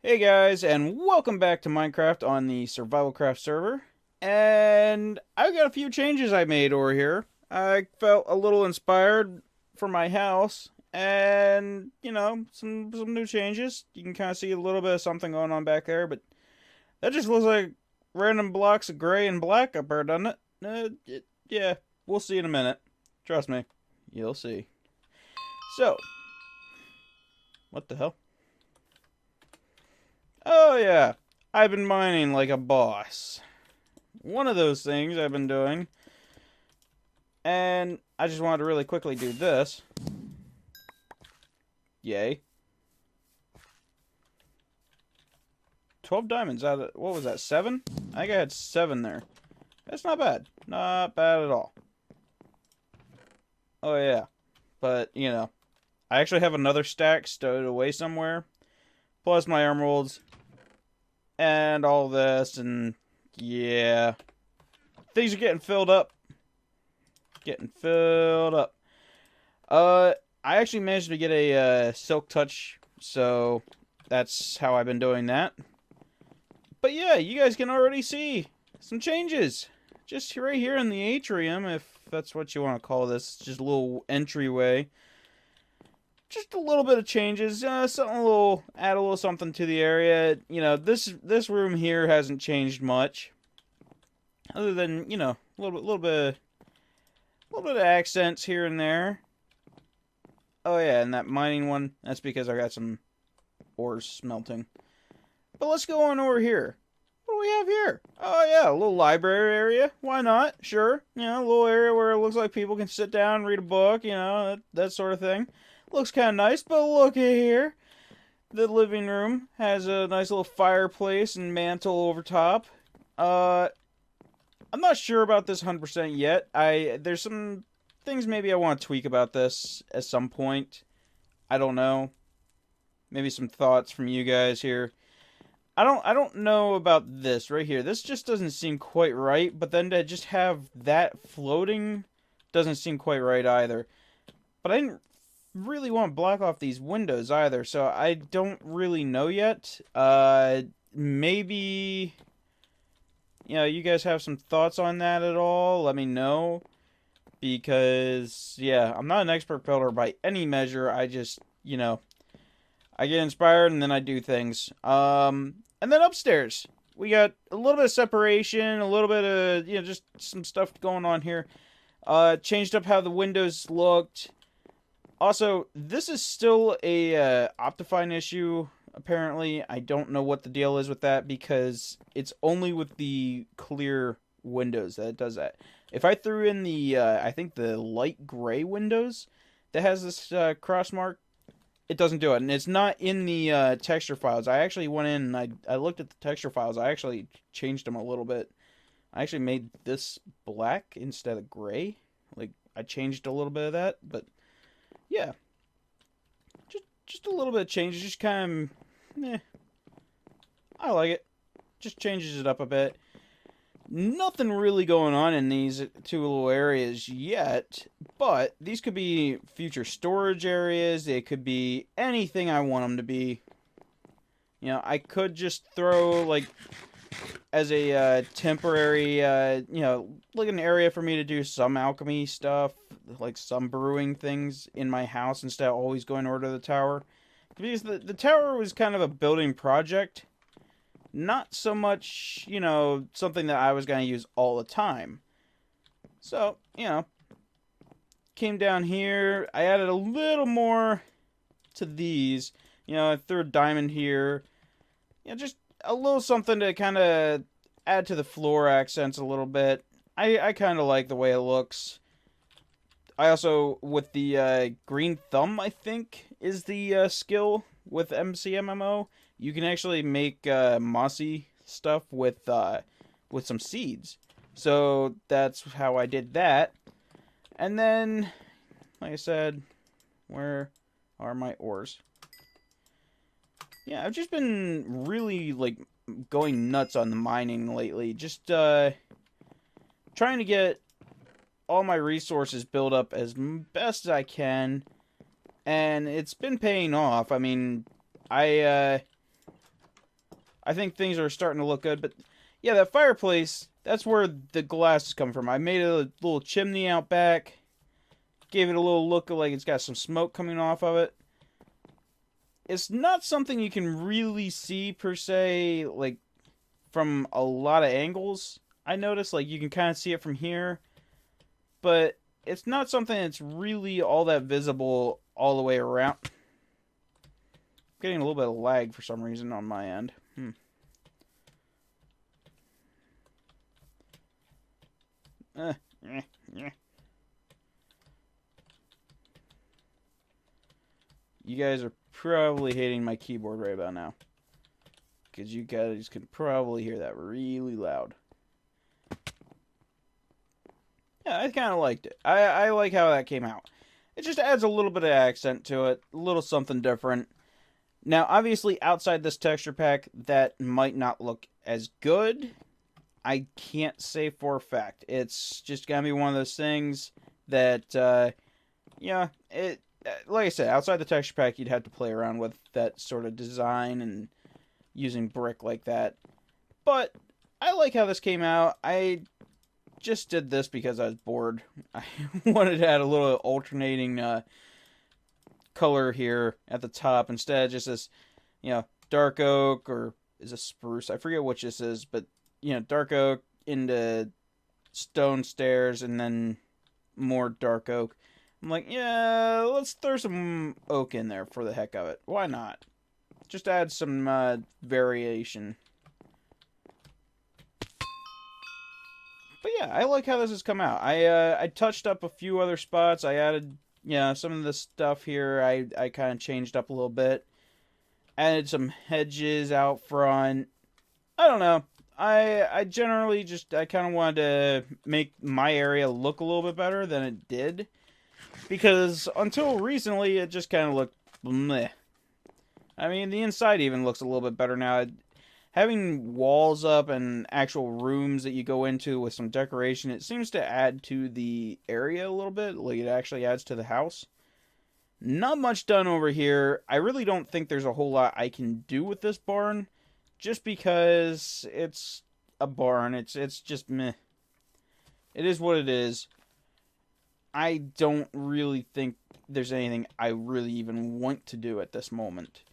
Hey guys, and welcome back to Minecraft on the SurvivalCraft server. And I've got a few changes I made over here. I felt a little inspired for my house, and some new changes. You can kind of see a little bit of something going on back there, but that just looks like random blocks of gray and black up there, doesn't it? Yeah, we'll see in a minute. Trust me, you'll see. So, what the hell? Oh yeah, I've been mining like a boss. One of those things I've been doing. And I just wanted to really quickly do this. Yay. 12 diamonds out of, what was that, 7? I think I had 7 there. That's not bad. Not bad at all. Oh yeah. But, I actually have another stack stowed away somewhere. Plus my emeralds. And all this, and yeah. Things are getting filled up. Getting filled up. I actually managed to get a silk touch, so that's how I've been doing that. But yeah, you guys can already see some changes. Just right here in the atrium, if that's what you want to call this. Just a little entryway. Just a little bit of changes, something a little, add a little something to the area. This room here hasn't changed much, other than a little bit of accents here and there. Oh yeah, and that mining one, that's because I got some ores smelting. But let's go on over here. What do we have here? Oh yeah, a little library area. Why not? Sure. A little area where it looks like people can sit down and read a book. That sort of thing. Looks kind of nice, but look at here. The living room has a nice little fireplace and mantle over top. I'm not sure about this 100% yet. There's some things maybe I want to tweak about this at some point. I don't know. Maybe some thoughts from you guys here. I don't know about this right here. This just doesn't seem quite right, but then to just have that floating doesn't seem quite right either. But I didn't really want to block off these windows either, so I don't really know yet. Maybe you guys have some thoughts on that at all? Let me know, because yeah, I'm not an expert builder by any measure. I just I get inspired and then I do things. And then upstairs we got a little bit of separation, a little bit of just some stuff going on here. Changed up how the windows looked. Also, this is still a Optifine issue, apparently. I don't know what the deal is with that, because it's only with the clear windows that it does that. If I threw in the, I think the light gray windows that has this cross mark, it doesn't do it. And it's not in the texture files. I actually went in and I looked at the texture files. I actually changed them a little bit. I actually made this black instead of gray. Like, I changed a little bit of that, but yeah, just a little bit of change. Just kind of, I like it. Just changes it up a bit. Nothing really going on in these two little areas yet, but these could be future storage areas. They could be anything I want them to be. I could just throw, like, as a temporary, like an area for me to do some alchemy stuff, like some brewing things in my house instead of always going over to the tower. Because the tower was kind of a building project. Not so much, something that I was going to use all the time. So, came down here. I added a little more to these. I threw a diamond here. Just a little something to kind of add to the floor accents a little bit. I kind of like the way it looks. I also, with the green thumb, I think, is the skill with MCMMO. You can actually make mossy stuff with some seeds. So that's how I did that. And then, like I said, where are my ores? Yeah, I've just been really, like, going nuts on the mining lately. Just trying to get all my resources built up as best as I can. And it's been paying off. I mean, I I think things are starting to look good. But yeah, that fireplace, that's where the glass is coming from. I made a little chimney out back. Gave it a little look like it's got some smoke coming off of it. It's not something you can really see, per se, like, from a lot of angles. I noticed, like, you can kind of see it from here. But it's not something that's really all that visible all the way around. I'm getting a little bit of lag for some reason on my end. Eh. You guys are probably hating my keyboard right about now. Because you guys can probably hear that really loud. Yeah, I kind of liked it. I like how that came out. It just adds a little bit of accent to it. A little something different. Now, obviously, outside this texture pack, that might not look as good. I can't say for a fact. It's just going to be one of those things that, yeah, it... Like I said, outside the texture pack, you'd have to play around with that sort of design and using brick like that. But I like how this came out. I just did this because I was bored. I wanted to add a little alternating color here at the top instead of just this, dark oak, or is a spruce? I forget which this is, but, dark oak into stone stairs and then more dark oak. I'm like, yeah, let's throw some oak in there for the heck of it. Why not? Just add some variation. But yeah, I like how this has come out. I touched up a few other spots. I added, some of the stuff here. I kind of changed up a little bit. Added some hedges out front. I don't know. I generally just, I kind of wanted to make my area look a little bit better than it did. Because until recently, it just kind of looked meh. I mean, the inside even looks a little bit better now. Having walls up and actual rooms that you go into with some decoration, it seems to add to the area a little bit. Like, it actually adds to the house. Not much done over here. I really don't think there's a whole lot I can do with this barn. Just because it's a barn. It's just meh. It is what it is. I don't really think there's anything I really even want to do at this moment.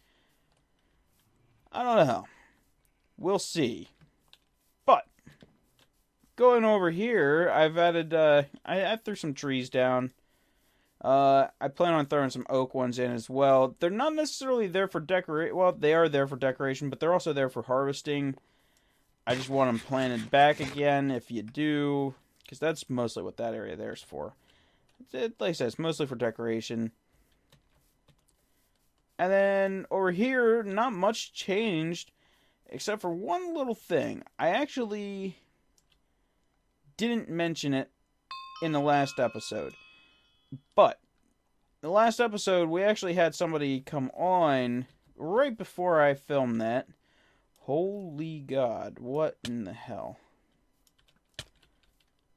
I don't know. We'll see. But, going over here, I've added, I threw some trees down. I plan on throwing some oak ones in as well. They're not necessarily there for decoration. Well, they are there for decoration, but they're also there for harvesting. I just want them planted back again, if you do. Because that's mostly what that area there is for. Like I said, it's mostly for decoration. And then over here, not much changed, except for one little thing. I actually didn't mention it in the last episode. But, the last episode, we actually had somebody come on right before I filmed that. Holy God, what in the hell?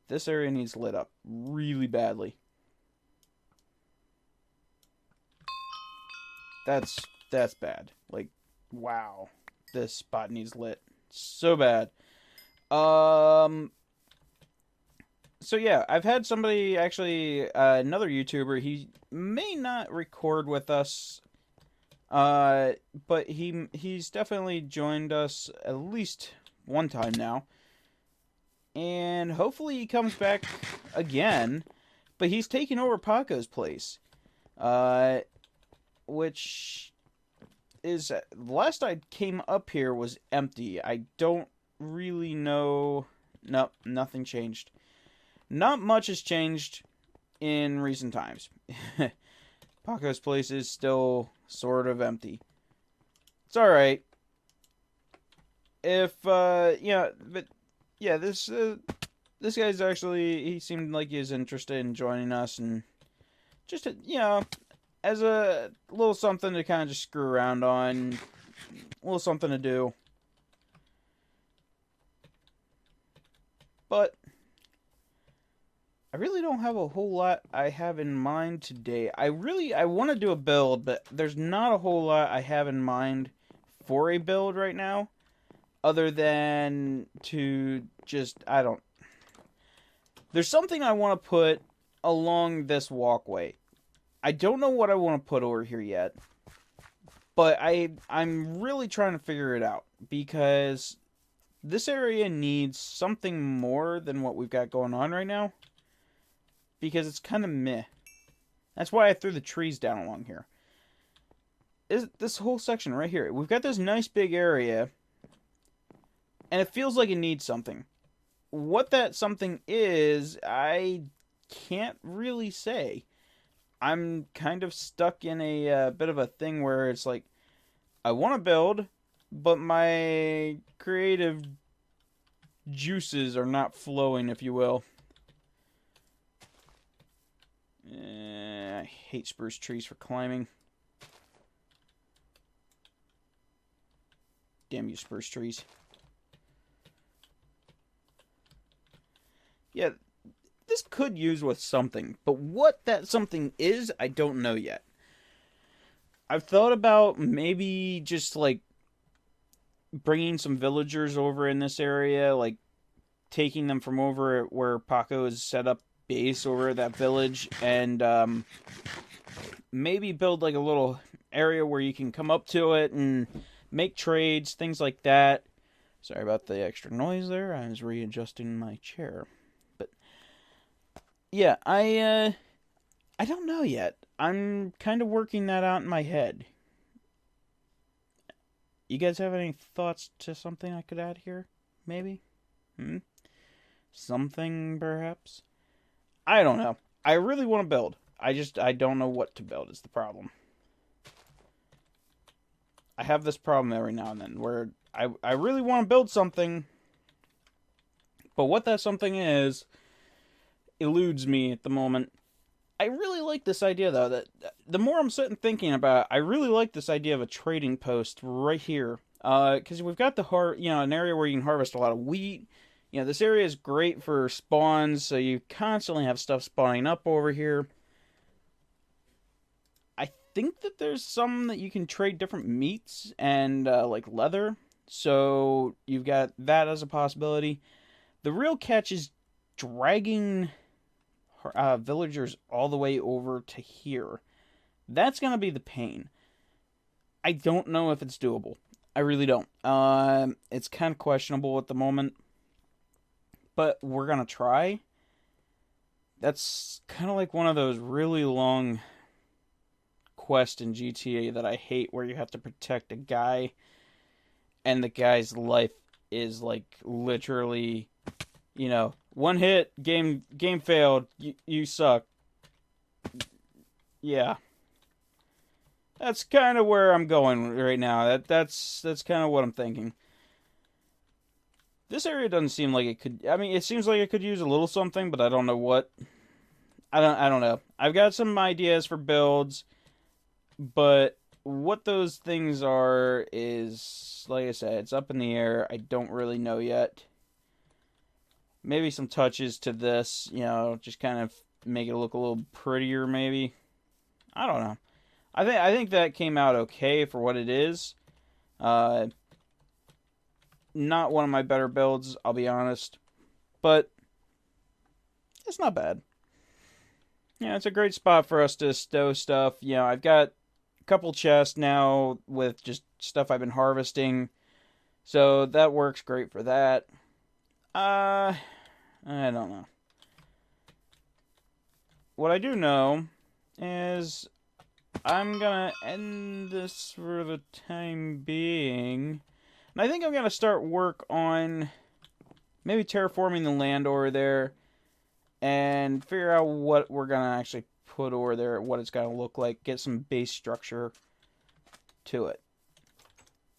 This area needs lit up really badly. That's bad. Like, wow. This spot needs lit so bad. So yeah, I've had somebody, actually, another YouTuber, he may not record with us, but he's definitely joined us at least one time now. And hopefully he comes back again, but he's taking over Paco's place. Which is, last I came up here was empty. I don't really know. Nope, nothing changed. Not much has changed in recent times. Paco's place is still sort of empty. It's alright. If, but yeah, this guy's actually, he seemed like he was interested in joining us, and just, as a little something to kind of just screw around on, a little something to do. But I really don't have a whole lot I have in mind today. I want to do a build, but there's not a whole lot I have in mind for a build right now. other than to just, I don't... There's something I want to put along this walkway. I don't know what I want to put over here yet, but I'm really trying to figure it out, because this area needs something more than what we've got going on right now, because it's kind of meh. That's why I threw the trees down along here. This whole section right here, we've got this nice big area, and it feels like it needs something. What that something is, I can't really say. I'm kind of stuck in a bit of a thing where it's like, I want to build, but my creative juices are not flowing, if you will. I hate spruce trees for climbing. Damn you, spruce trees. Yeah, this could use with something, but what that something is, I don't know yet. I've thought about maybe just, like, bringing some villagers over in this area, like, taking them from over where Paco has set up base over at that village, and maybe build, like, a little area where you can come up to it and make trades, things like that. Sorry about the extra noise there. I was readjusting my chair. But yeah, I don't know yet. I'm kind of working that out in my head. You guys have any thoughts to something I could add here? Maybe? Something, perhaps? I don't know. I really want to build. I don't know what to build is the problem. I have this problem every now and then where I really want to build something, but what that something is eludes me at the moment. I really like this idea, though, that the more I'm sitting thinking about it, I really like this idea of a trading post right here. Because we've got an area where you can harvest a lot of wheat. You know, this area is great for spawns, so you constantly have stuff spawning up over here. I think that there's some that you can trade different meats and, like, leather. So you've got that as a possibility. The real catch is dragging villagers all the way over to here. That's gonna be the pain. I don't know if it's doable. I really don't. It's kind of questionable at the moment, but we're gonna try. That's kind of like one of those really long quests in GTA that I hate, where you have to protect a guy, and the guy's life is like literally, one hit, game failed, you suck. Yeah. That's kind of where I'm going right now. That's kind of what I'm thinking. This area doesn't seem like it could... I mean, it seems like it could use a little something, but I don't know what. I don't know. I've got some ideas for builds, but what those things are is, like I said, it's up in the air. I don't really know yet. Maybe some touches to this, just kind of make it look a little prettier, maybe. I don't know. I think that came out okay for what it is. Not one of my better builds, I'll be honest. But it's not bad. Yeah, it's a great spot for us to stow stuff. I've got a couple chests now with just stuff I've been harvesting. So that works great for that. I don't know. What I do know is I'm gonna end this for the time being. And I think I'm gonna start work on maybe terraforming the land over there and figure out what we're gonna actually put over there, what it's gonna look like, get some base structure to it.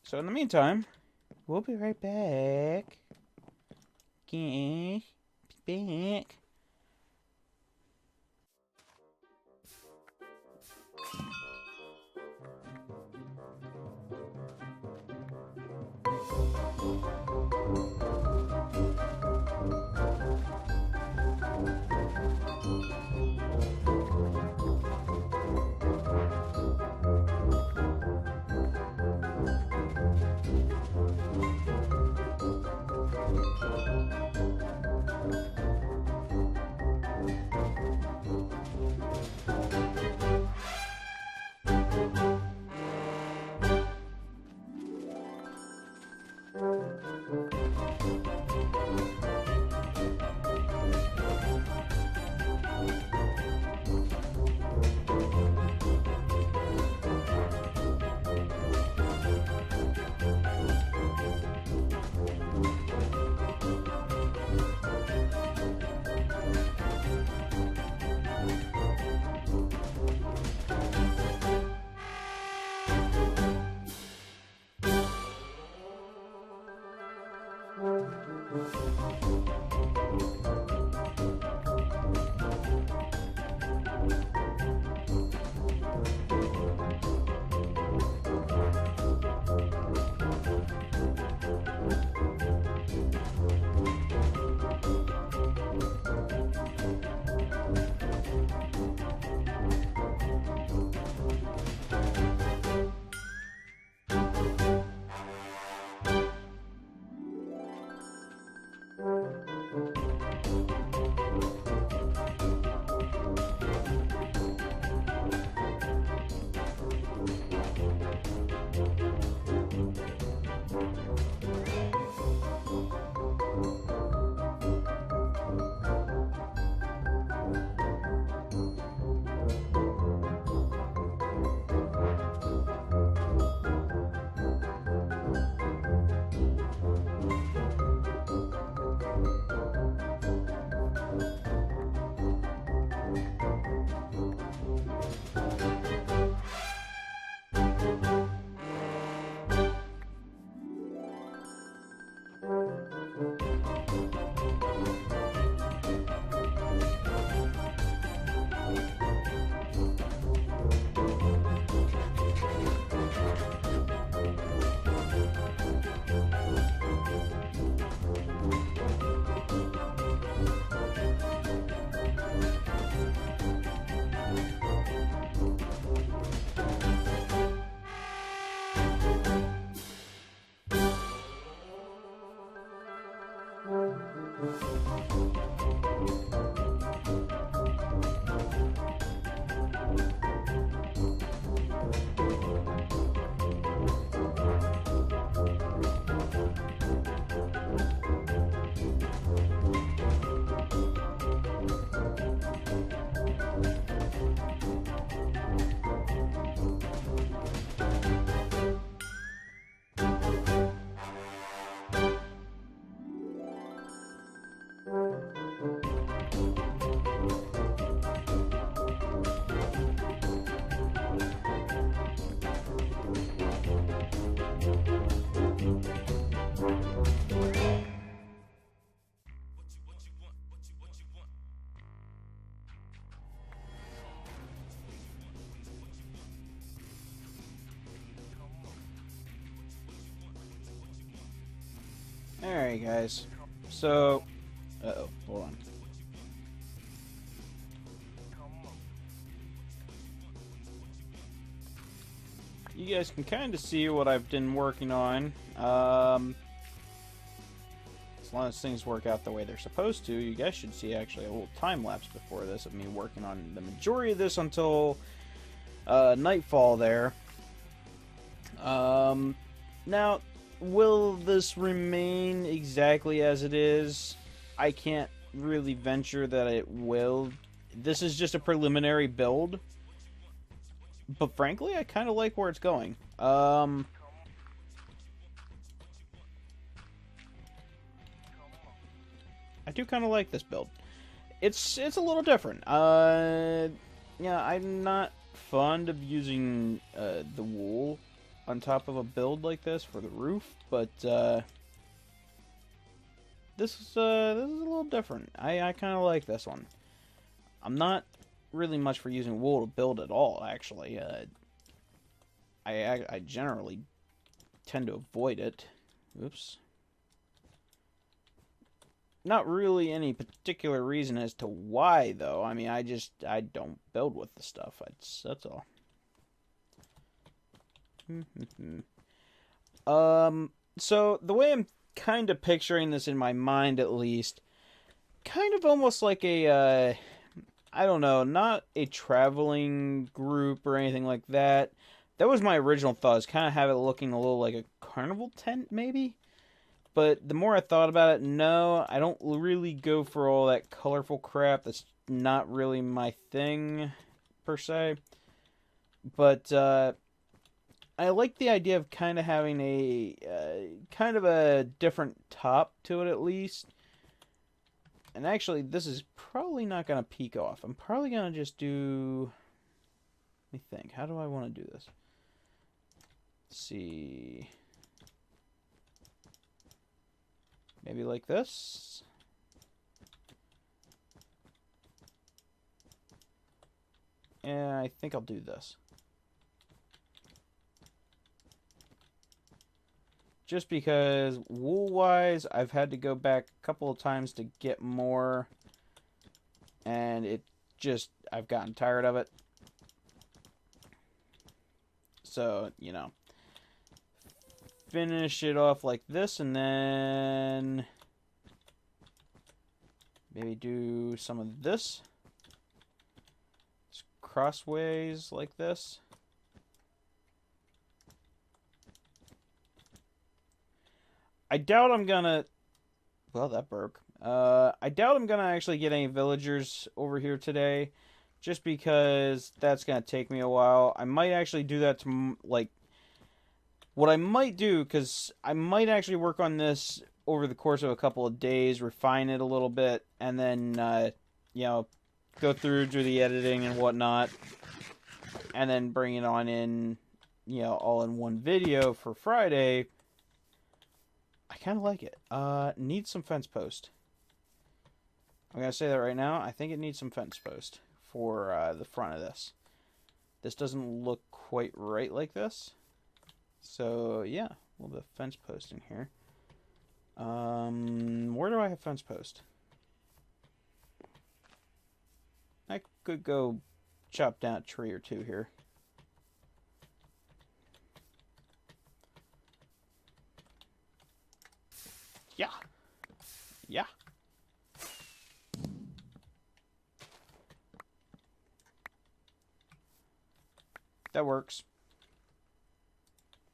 So in the meantime, we'll be right back. Okay, be back. Alright, guys. So... Uh-oh, hold on. You guys can kind of see what I've been working on. As long as things work out the way they're supposed to, you guys should see actually a little time lapse before this of me working on the majority of this until nightfall there. Now, will this remain exactly as it is? I can't really venture that it will. This is just a preliminary build. But frankly, I kind of like where it's going. I do kind of like this build. It's a little different. Yeah, I'm not fond of using the wool on top of a build like this for the roof, but this is a little different. I kind of like this one. I'm not really much for using wool to build at all, actually. I generally tend to avoid it. Oops. Not really any particular reason as to why, though. I mean, I don't build with the stuff. That's all. So the way I'm kind of picturing this in my mind, at least, kind of almost like a, I don't know, not a traveling group or anything like that. That was my original thought, is kind of have it looking a little like a carnival tent, maybe? But the more I thought about it, no, I don't really go for all that colorful crap. That's not really my thing, per se. But, I like the idea of kind of having a, kind of a different top to it, at least. And actually, this is probably not going to peek off. I'm probably going to just do... Let me think. How do I want to do this? Let's see... Maybe like this. And I think I'll do this. Just because wool-wise, I've had to go back a couple of times to get more. And it just, I've gotten tired of it. So, you know. Finish it off like this, and then maybe do some of this. Just crossways like this. I doubt I'm gonna... Well, that broke. I doubt I'm gonna actually get any villagers over here today, just because that's gonna take me a while. I might actually do that to, like... What I might do, because I might actually work on this over the course of a couple of days, refine it a little bit, and then, you know, go through, do the editing and whatnot, and then bring it on in, you know, all in one video for Friday. I kind of like it. Needs some fence post. I'm going to say that right now. I think it needs some fence post for the front of this. This doesn't look quite right like this. So, yeah, a little bit of fence post in here. Where do I have fence post? I could go chop down a tree or two here. Yeah. Yeah. That works.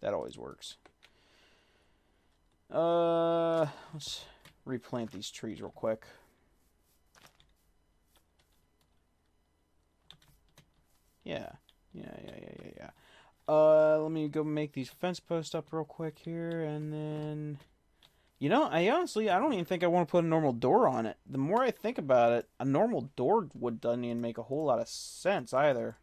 That always works. Let's replant these trees real quick. Yeah. Let me go make these fence posts up real quick here, and then... You know, I don't even think I want to put a normal door on it. The more I think about it, a normal door doesn't even make a whole lot of sense either.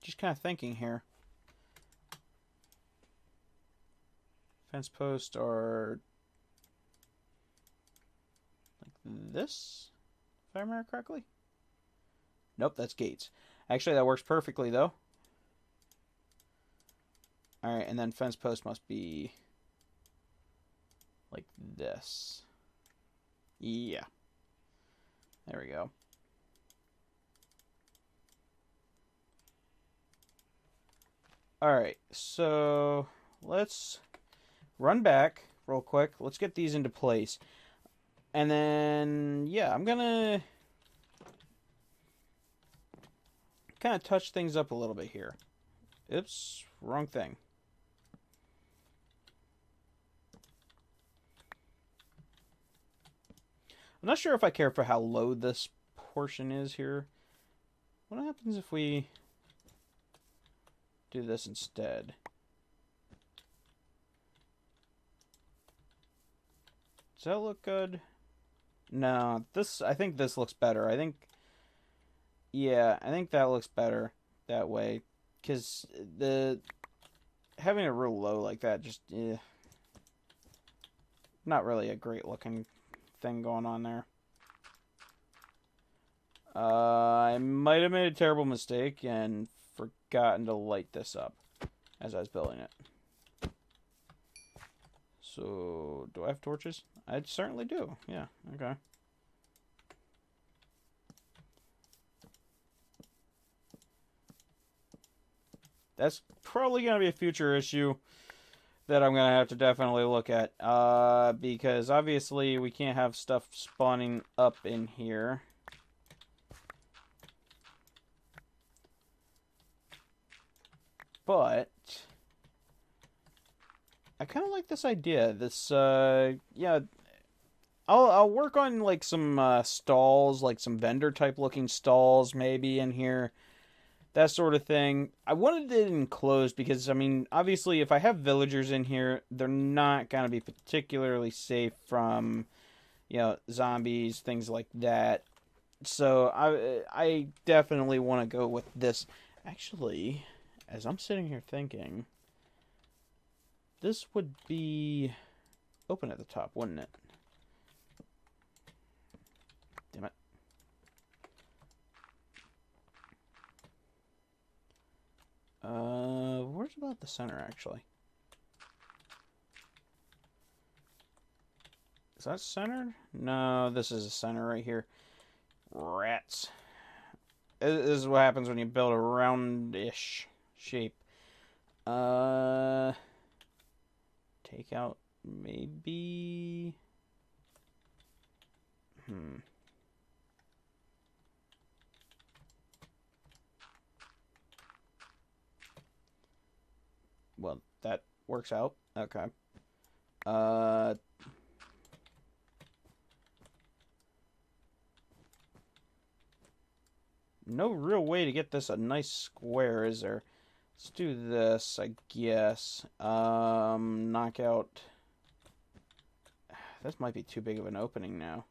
Just kind of thinking here. Fence posts are like this, if I remember correctly. Nope, that's gates. Actually, that works perfectly, though. Alright, and then fence post must be like this. Yeah. There we go. Alright, so let's run back real quick. Let's get these into place. And then, yeah, I'm gonna kind of touch things up a little bit here. Oops, wrong thing. I'm not sure if I care for how low this portion is here. What happens if we do this instead? Does that look good? No, I think this looks better. Yeah, I think that looks better that way. Because having it real low like that just, not really a great looking thing going on there. I might have made a terrible mistake and forgotten to light this up as I was building it. So, do I have torches? I certainly do. Yeah, okay. That's probably going to be a future issue that I'm going to have to definitely look at. Because obviously we can't have stuff spawning up in here. But I kind of like this idea. This, yeah, I'll work on like some stalls, like some vendor type looking stalls maybe in here. That sort of thing. I wanted it enclosed because, I mean, obviously if I have villagers in here, they're not going to be particularly safe from, you know, zombies, things like that. So I definitely want to go with this. Actually, as I'm sitting here thinking, this would be open at the top, wouldn't it? Damn it. Where's about the center, actually? Is that centered? No, this is a center right here. Rats. This is what happens when you build a roundish shape. Take out maybe... Well, that works out. Okay. No real way to get this a nice square, is there? Let's do this, I guess. Knock out... This might be too big of an opening now.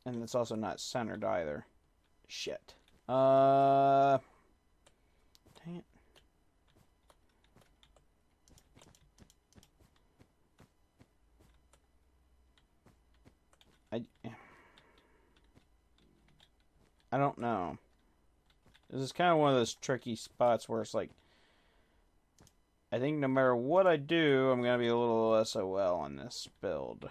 And it's also not centered either. Shit. Dang it. I don't know. This is kind of one of those tricky spots where it's like, I think no matter what I do, I'm going to be a little SOL on this build.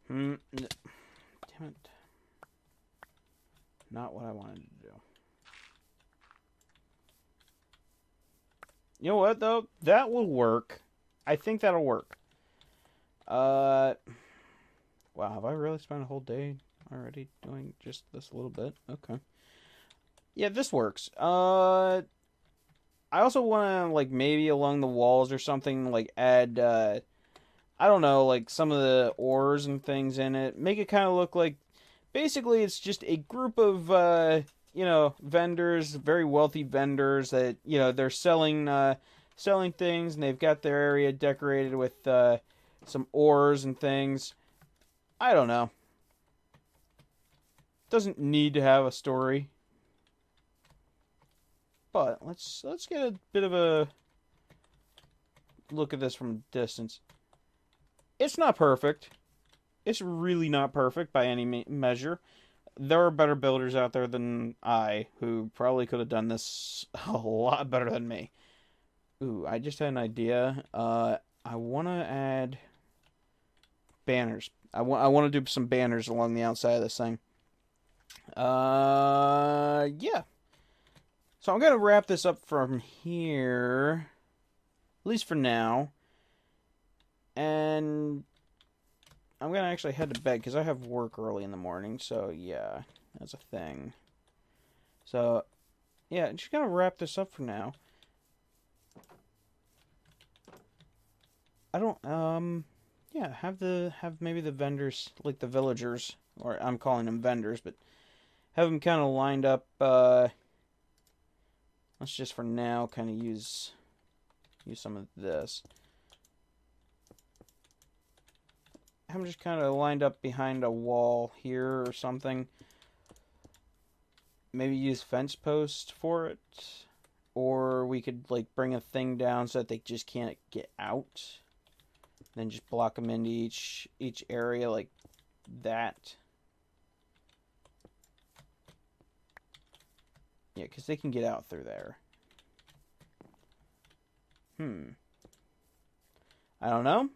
Damn it. Not what I wanted to do. You know what, though? That will work. I think that'll work. Wow, have I really spent a whole day already doing just this little bit? Okay. Yeah, this works. I also want to, like, maybe along the walls or something, like, add, I don't know, like, some of the ores and things in it. Make it kind of look like, basically, it's just a group of, vendors, very wealthy vendors that, they're selling things, and they've got their area decorated with, some ores and things. I don't know. Doesn't need to have a story. But let's get a bit of a look at this from a distance. It's not perfect. It's really not perfect by any measure. There are better builders out there than I who probably could have done this a lot better than me. Ooh, I just had an idea. I want to add banners. I want to do some banners along the outside of this thing. Yeah. So I'm gonna wrap this up from here, at least for now. And I'm gonna actually head to bed because I have work early in the morning. So yeah, that's a thing. So yeah, just gonna wrap this up for now. I don't yeah, have maybe the vendors, like the villagers, or I'm calling them vendors, but have them kind of lined up. Let's just for now kind of use some of this. Have them just kind of lined up behind a wall here or something. Maybe use fence posts for it, or we could like bring a thing down so that they just can't get out. Then just block them into each area like that. Yeah, because they can get out through there. I don't know.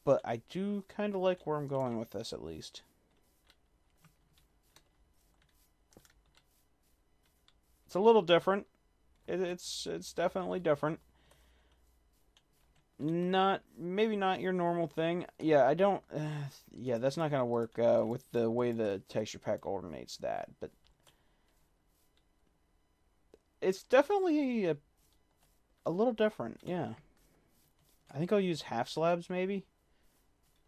But I do kind of like where I'm going with this, at least. It's a little different. It's definitely different. Maybe not your normal thing. Yeah, I don't. Yeah, that's not gonna work with the way the texture pack alternates that. But it's definitely a little different. Yeah, I think I'll use half slabs maybe.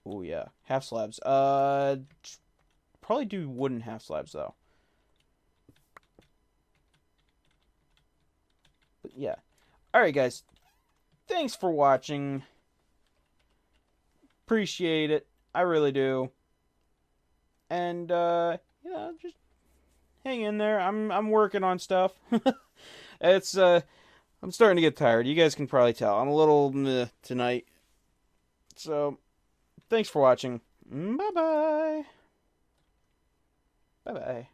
Oh yeah, half slabs. Probably do wooden half slabs though. But yeah. All right, guys. Thanks for watching. Appreciate it. I really do. And just hang in there. I'm working on stuff. It's I'm starting to get tired. You guys can probably tell. I'm a little meh tonight. So, thanks for watching. Bye-bye. Bye-bye.